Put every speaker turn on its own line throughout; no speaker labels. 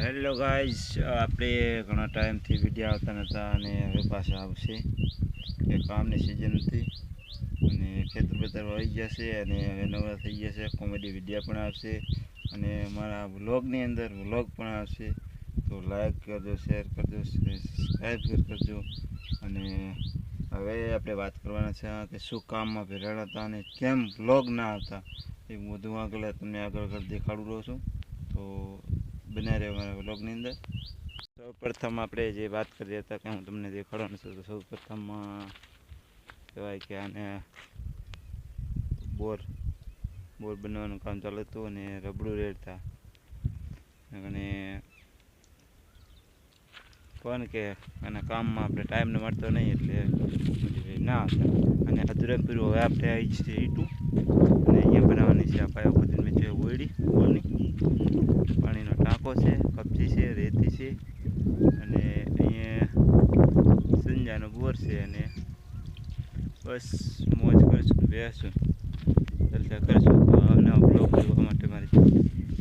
Hello guys, આપણે ઘણા ટાઈમથી વિડીયો આવતા નહોતા અને હવે પાછા આવશે. એ કામની સિઝન હતી અને ખેતર બેતર આવી ગયા છે અને હવે નવા થઈ ગયા છે. કોમેડી વિડીયો પણ આવશે અને મારા વ્લોગની અંદર વ્લોગ પણ આવશે. તો લાઈક કરજો, શેર કરજો, સબસ્ક્રાઈબ કરજો. અને હવે આપણે વાત કરવાના છે કે શું કામમાં ભેરાણા હતા અને કેમ વ્લોગ ના આવતા, એ બધું તમને આગળ દેખાડું રહ્યો છું. તો બના રહ્યો મારા વ્લોગની અંદર. સૌપ્રથમ આપણે જે વાત કરી હતા કે હું તમને દેખાડવાનું છું, તો સૌપ્રથમ કહેવાય કે આને બોર બનવાનું કામ ચાલુ હતું અને રબડું રેડતા અને પણ કે આના કામમાં આપણે ટાઈમ મળતો નહીં એટલે ના આવતા. અને અધૂરે પૂરું હવે આપણે આવી છે ઈટું અને અહીંયા બનાવવાની છે આ પાયો ખોદીને નીચે ઓયડી બોરની પાણીનો ટાંકો છે, કપચી છે, રેતી છે અને અહીંયા સંજાનો બોર છે. અને બસ મોજ કરીશું, બેસું ચર્ચા કરીશું. તો આવના બ્લોગ જોવા માટે મારી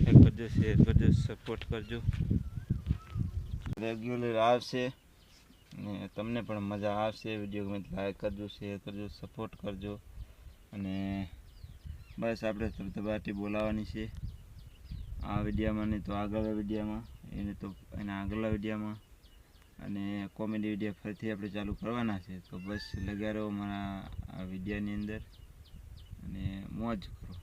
લાઈક કરજો, શેર કરજો, સપોર્ટ કરજો. રેગ્યુલર આવશે અને તમને પણ મજા આવશે. વિડીયોમાં લાઈક કરજો, શેર કરજો, સપોર્ટ કરજો. અને બસ આપણે ધબધબાટી બોલાવવાની છે આ વિડીયોમાં, નહીં તો આગળના વિડીયોમાં, એના આગળના વિડીયોમાં. અને કોમેડી વિડીયો ફરીથી આપણે ચાલુ કરવાના છે. તો બસ લગ્યા રહો મારા આ વિડીયોની અંદર અને મોજ કરો.